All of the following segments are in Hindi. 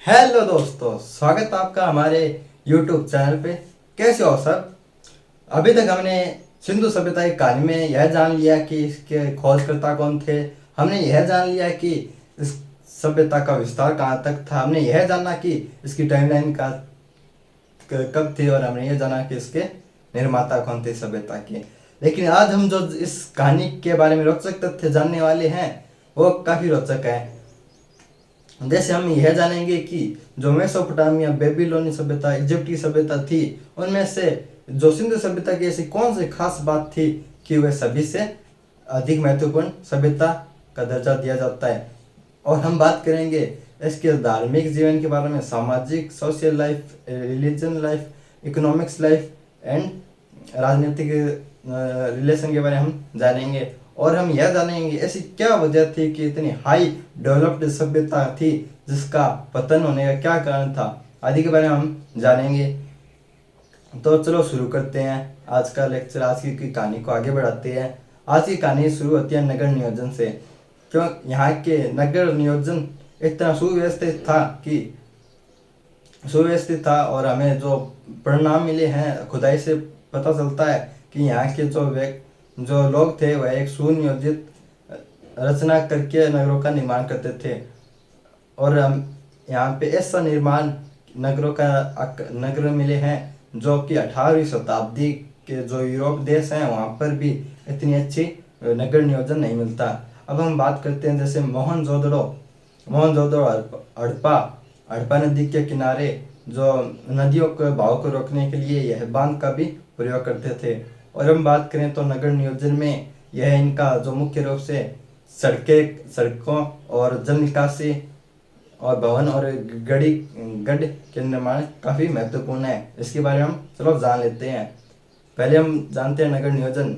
हेलो दोस्तों, स्वागत है आपका हमारे YouTube चैनल पे। कैसे हो सब? अभी तक हमने सिंधु सभ्यता की कहानी में यह जान लिया कि इसके खोजकर्ता कौन थे। हमने यह जान लिया कि इस सभ्यता का विस्तार कहाँ तक था। हमने यह जाना कि इसकी टाइमलाइन का कब थी, और हमने यह जाना कि इसके निर्माता कौन थे सभ्यता के। लेकिन आज हम जो इस कहानी के बारे में रोचक तथ्य जानने वाले हैं वो काफ़ी रोचक है। जैसे हम यह जानेंगे कि जो मेसोपोटामिया, बेबीलोनी सभ्यता, इजिप्ट की सभ्यता थी, उनमें से जो सिंधु सभ्यता की ऐसी कौन सी खास बात थी कि वह सभी से अधिक महत्वपूर्ण सभ्यता का दर्जा दिया जाता है। और हम बात करेंगे इसके धार्मिक जीवन के बारे में, सामाजिक, social life, religion life, economics life and राजनीतिक रिलेशन के बारे में हम जानेंगे। और हम यह जानेंगे ऐसी क्या वजह थी कि इतनी हाई डेवलप्ड सभ्यता थी जिसका पतन होने का क्या कारण था, आदि के बारे में हम जानेंगे। तो चलो शुरू करते हैं आज का लेक्चर। आज की कहानी को आगे बढ़ाते हैं। आज की कहानी शुरू होती है नगर नियोजन से। क्यों यहाँ के नगर नियोजन इतना सुव्यवस्थित था और हमें जो परिणाम मिले हैं खुदाई से पता चलता है कि यहाँ के जो लोग थे वह एक सुनियोजित रचना करके नगरों का निर्माण करते थे। और हम यहाँ पे ऐसा निर्माण नगर मिले हैं जो कि 18वीं शताब्दी के जो यूरोप देश हैं वहाँ पर भी इतनी अच्छी नगर नियोजन नहीं मिलता। अब हम बात करते हैं जैसे मोहनजोदड़ो हड़प्पा नदी के किनारे जो नदियों के बहाव को रोकने के लिए यह बांध का भी प्रयोग करते थे। और हम बात करें तो नगर नियोजन में यह इनका जो मुख्य रूप से सड़कों और जल निकासी और भवन और गढ़ के निर्माण काफ़ी महत्वपूर्ण है। इसके बारे में हम चलो जान लेते हैं। पहले हम जानते हैं नगर नियोजन।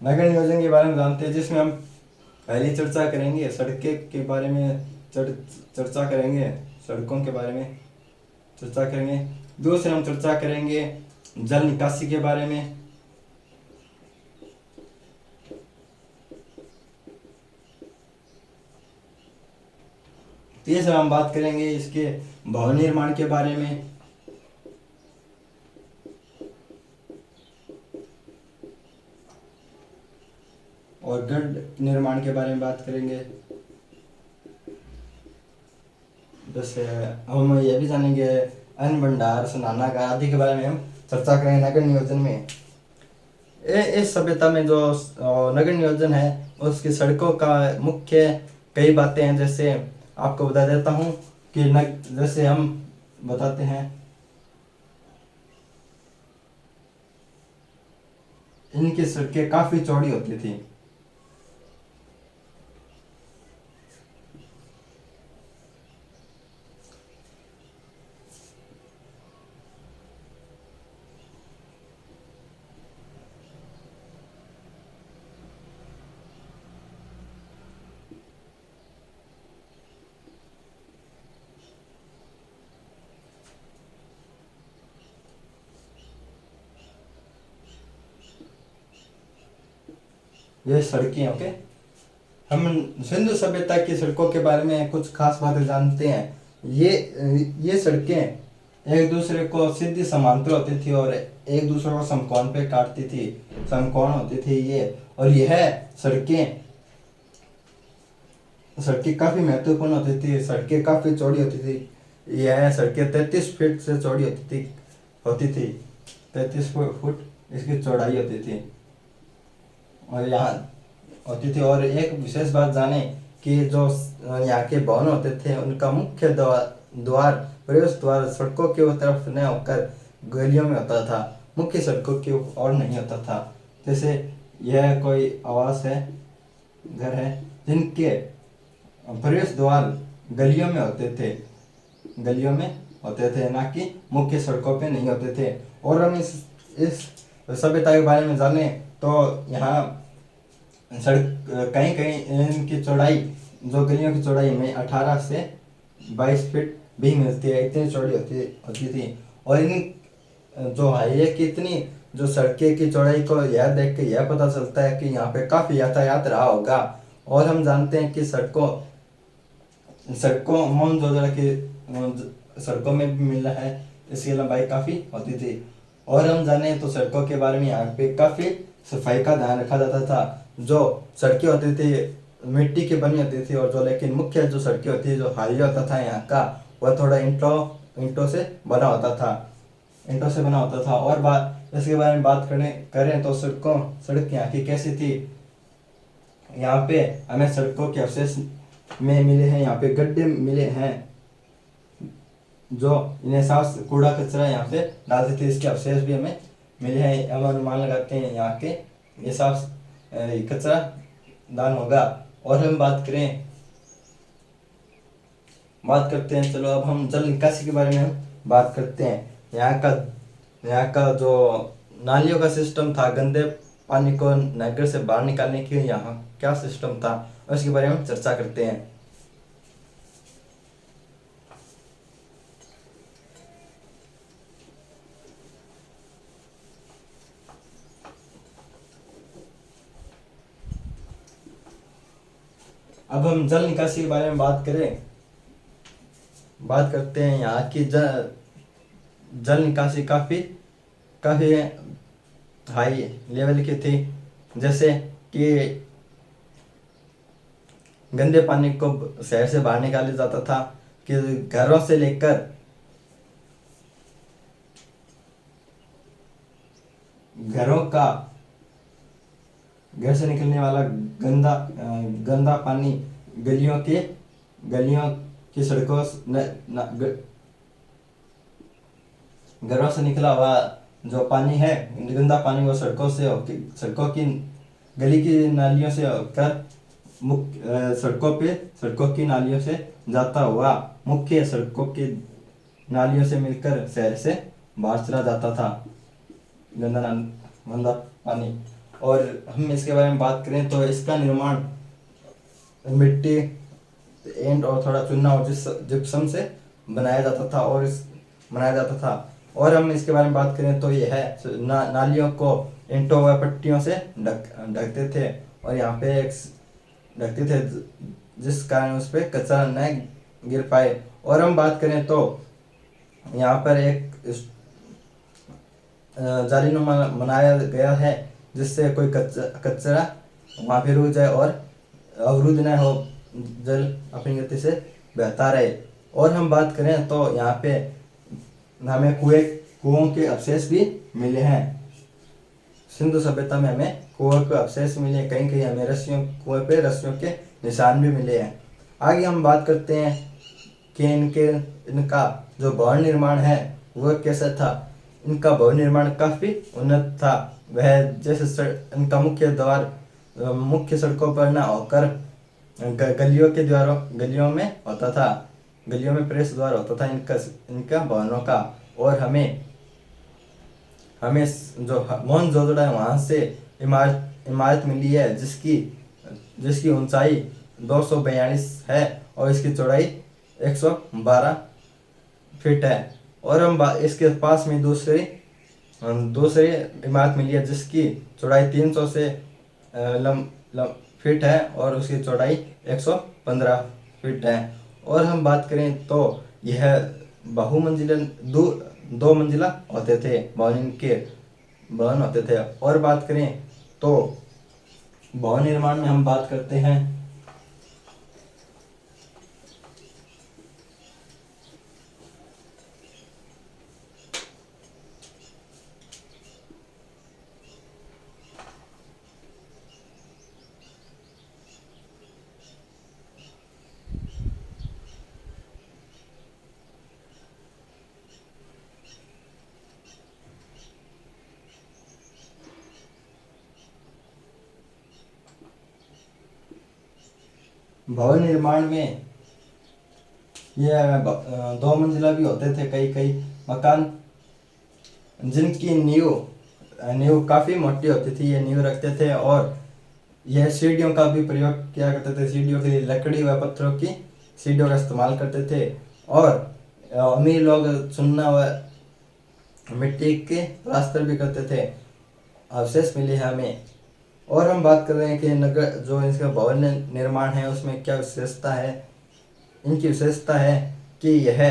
नगर नियोजन के बारे में जानते हैं जिसमें हम पहली चर्चा करेंगे सड़कें के बारे में, चर्चा करेंगे सड़कों के बारे में चर्चा करेंगे। दूसरे हम चर्चा करेंगे जल निकासी के बारे में। तीसरा हम बात करेंगे इसके भवन निर्माण के बारे में। और गढ़ निर्माण के बारे में बात करेंगे। जैसे हम ये भी जानेंगे अन्न भंडार, स्नानागार आदि के बारे में हम चर्चा करेंगे नगर नियोजन में। इस सभ्यता में जो नगर नियोजन है उसकी सड़कों का मुख्य कई बातें हैं। जैसे आपको बता देता हूँ कि जैसे हम बताते हैं इनकी सड़कें काफ़ी चौड़ी होती थी। ये सड़कें, ओके। हम सिंधु सभ्यता की सड़कों के बारे में कुछ खास बातें जानते हैं। ये सड़कें एक दूसरे को सीधी समांतर होती थी और एक दूसरे को समकोण पे काटती थी, समकोण होती थी ये। और यह सड़कें काफ़ी महत्वपूर्ण होती थी, सड़कें काफ़ी चौड़ी होती थी। यह सड़कें 33 फीट से चौड़ी होती थी 33 फुट इसकी चौड़ाई होती थी और यहाँ होती थी। और एक विशेष बात जाने कि जो यहाँ के भवन होते थे उनका मुख्य प्रवेश द्वार सड़कों की तरफ न होकर गलियों में होता था, मुख्य सड़कों की ओर नहीं होता था। जैसे यह कोई आवास है, घर है जिनके प्रवेश द्वार गलियों में होते थे ना कि मुख्य सड़कों पे नहीं होते थे। और हम इस सभ्यता के बारे में जाने तो यहाँ सड़क कहीं कहीं इनकी चौड़ाई जो गलियों की चौड़ाई हमें 18 से 22 फीट भी मिलती है, इतनी चौड़ी होती थी। और इन जो हाईवे की इतनी जो सड़कें की चौड़ाई को यह देख के यह पता चलता है कि यहाँ पे काफ़ी यातायात रहा होगा। और हम जानते हैं कि सड़कों सड़कों मोहनजोदड़ो की सड़कों में भी मिला है, इसकी लंबाई काफ़ी होती थी। और हम जाने तो सड़कों के बारे में यहाँ पे काफ़ी सफाई का ध्यान रखा जाता था। जो सड़कें होती थी मिट्टी की बनी होती थी, और जो लेकिन मुख्य जो सड़कें होती थी, जो हाईवे होता था यहाँ का, वह थोड़ा ईंटों से बना होता था। और बात इसके बारे में बात करें तो सड़क यहाँ की कैसी थी। यहाँ पे हमें सड़कों के अवशेष में मिले हैं, यहाँ पे गड्ढे मिले हैं, जो इन्हें साफ कूड़ा कचरा यहाँ पे डालते थे, इसके अवशेष भी हमें मिले हैं। हम अनुमान लगाते हैं यहाँ के ये साफ कचरा दान होगा। और हम बात करते हैं, चलो अब हम जल निकासी के बारे में बात करते हैं। यहाँ का जो नालियों का सिस्टम था, गंदे पानी को नगर से बाहर निकालने के लिए यहाँ क्या सिस्टम था, उसके बारे में चर्चा करते हैं। अब हम जल निकासी के बारे में बात करते हैं। यहाँ की जल निकासी काफ़ी हाई लेवल की थी, जैसे कि गंदे पानी को शहर से बाहर निकाला जाता था, कि घरों से लेकर घर से निकलने वाला गंदा पानी गलियों की सड़कों घरों से निकला हुआ जो पानी है, गंदा पानी, वो सड़कों की गली की नालियों से होकर सड़कों की नालियों से जाता हुआ मुख्य सड़कों की नालियों से मिलकर शहर से बाहर चला जाता था गंदा पानी। और हम इसके बारे में बात करें तो इसका निर्माण मिट्टी, ईंट और थोड़ा चूना और जिप्सम से बनाया जाता था। और हम इसके बारे में बात करें तो ये है नालियों को ईंटों व पट्टियों से ढकते थे, और यहाँ पे ढकते थे जिस कारण उस पर कचरा न गिर पाए। और हम बात करें तो यहाँ पर एक जालीनुमा बनाया गया है, जिससे कोई कचरा वहाँ पे रुक जाए और अवरुद्ध न हो, जल अपनी गति से बहता रहे। और हम बात करें तो यहाँ पे हमें कुओं के अवशेष भी मिले हैं। सिंधु सभ्यता में हमें कुओं के अवशेष मिले, कहीं हमें कुएं पे रस्सियों के निशान भी मिले हैं। आगे हम बात करते हैं कि इनका जो भवन निर्माण है वह कैसा था। इनका भवन निर्माण काफ़ी उन्नत था। वह जैसे इनका मुख्य सड़कों पर न होकर गलियों में होता था, गलियों में प्रवेश द्वार होता था इनका भवनों का। और हमें जो मोहनजोदड़ो है वहाँ से इमारत मिली है, जिसकी ऊंचाई 242 है और इसकी चौड़ाई 112 फीट है। और हम इसके पास में दूसरी इमारत मिली है, जिसकी चौड़ाई 300 से फीट है और उसकी चौड़ाई 115 फीट है। और हम बात करें तो यह दो मंजिला होते थे, भवन होते थे। और बात करें तो भवन निर्माण में हम बात करते हैं भवन निर्माण में। यह 2 मंजिला भी होते थे कई मकान, जिनकी नींव काफ़ी मोटी होती थी। ये नींव रखते थे और यह सीढ़ियों का भी प्रयोग किया करते थे। सीढ़ियों के लिए लकड़ी व पत्थरों की सीढ़ियों का इस्तेमाल करते थे। और अमीर लोग चुनना व मिट्टी के रास्ते भी करते थे। अवशेष मिले हैं हमें। और हम बात कर रहे हैं कि नगर जो इसका भवन निर्माण है उसमें क्या विशेषता है। इनकी विशेषता है कि यह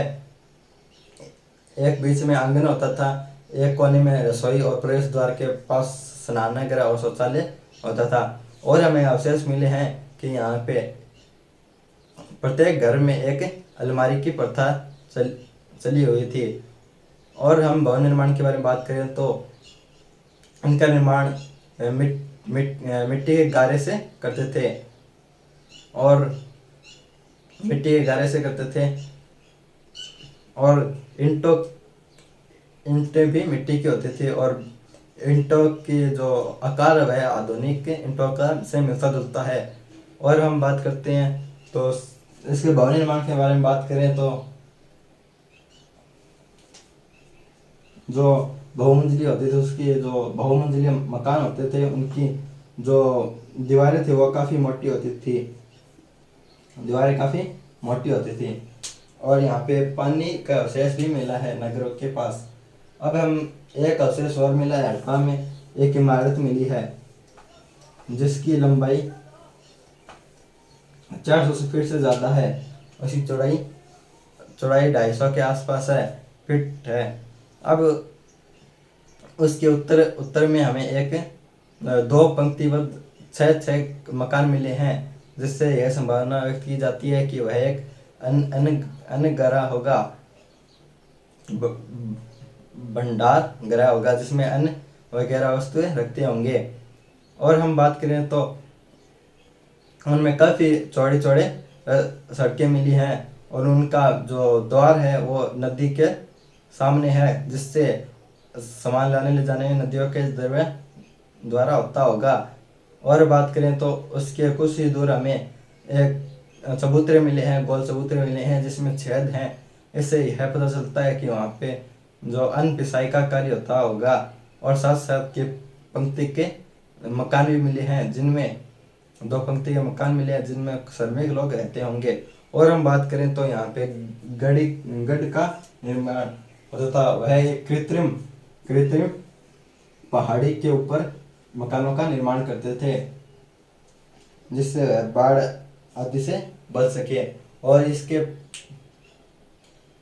एक बीच में आंगन होता था, एक कोने में रसोई और प्रवेश द्वार के पास स्नानागार और शौचालय होता था। और हमें अवशेष मिले हैं कि यहाँ पे प्रत्येक घर में एक अलमारी की प्रथा चली हुई थी। और हम भवन निर्माण के बारे में बात करें तो इनका निर्माण मिट्टी के गारे से करते थे। और मिट्टी के गारे से करते थे। और ईंटें भी मिट्टी की होती थी। और ईंटों की जो आकार है वह आधुनिक ईंटों का से मिलता जुलता है। और हम बात करते हैं तो इसके भवन निर्माण के बारे में बात करें तो जो बहुमंजिली होती थी उसकी जो बहुमंजिली मकान होते थे उनकी जो दीवारें थी वो काफ़ी मोटी होती थी। दीवारें काफ़ी मोटी होती थी। और यहाँ पे पानी का अवशेष भी मिला है नगरों के पास। अब हम एक अवशेष और मिला है हड़प्पा में। एक इमारत मिली है जिसकी लंबाई 400 फीट से ज़्यादा है। उसकी चौड़ाई 250 के आसपास है फीट है। अब उसके उत्तर में हमें एक दो पंक्तिबद्ध छः मकान मिले हैं, जिससे यह संभावना व्यक्त की जाती है कि वह एक अन्न गृह होगा, भंडार गृह होगा जिसमें अन्न वगैरह वस्तुएं रखते होंगे। और हम बात करें तो उनमें काफ़ी चौड़े चौड़े सड़कें मिली हैं। और उनका जो द्वार है वो नदी के सामने है, जिससे सामान लाने ले जाने में नदियों के द्वारा होता होगा। और बात करें तो उसके कुछ ही दूर हमें एक चबूतरे मिले हैं, गोल चबूतरे मिले हैं जिसमें छेद हैं। इससे यह पता चलता है कि वहाँ पे जो अन्न पिसाई का कार्य होता होगा। और साथ साथ के पंक्ति के मकान भी मिले हैं, जिनमें दो पंक्ति के मकान मिले हैं जिनमें श्रमिक लोग रहते होंगे। और हम बात करें तो यहाँ पे गढ़ का निर्माण होता था। वह एक कृत्रिम पहाड़ी के ऊपर मकानों का निर्माण करते थे जिससे बाढ़ आदि से बच सके। और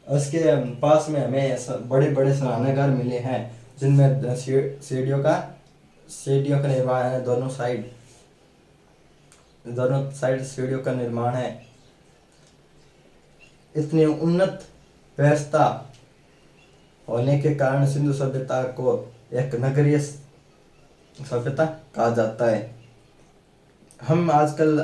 उसके पास में हमें बड़े बड़े स्नानागार मिले हैं जिनमें सीढ़ियों का निर्माण है। दोनों साइड सीढ़ियों का निर्माण है। इतनी उन्नत व्यवस्था होने के कारण सिंधु सभ्यता को एक नगरीय सभ्यता कहा जाता है। हम आजकल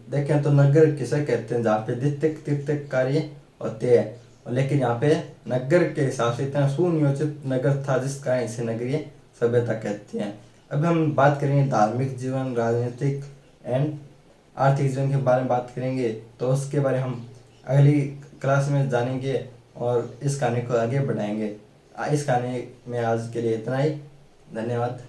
देखें तो नगर किसे कहते हैं जहाँ पे तीर्थ कार्य होते हैं, लेकिन यहाँ पे नगर के हिसाब से इतना सुनियोजित नगर था जिस कारण इसे नगरीय सभ्यता कहते हैं। अब हम बात करेंगे धार्मिक जीवन, राजनीतिक एंड आर्थिक जीवन के बारे में बात करेंगे। तो उसके बारे में हम अगली क्लास में जानेंगे और इस कहानी को आगे बढ़ाएंगे। इस कहानी में आज के लिए इतना ही। धन्यवाद।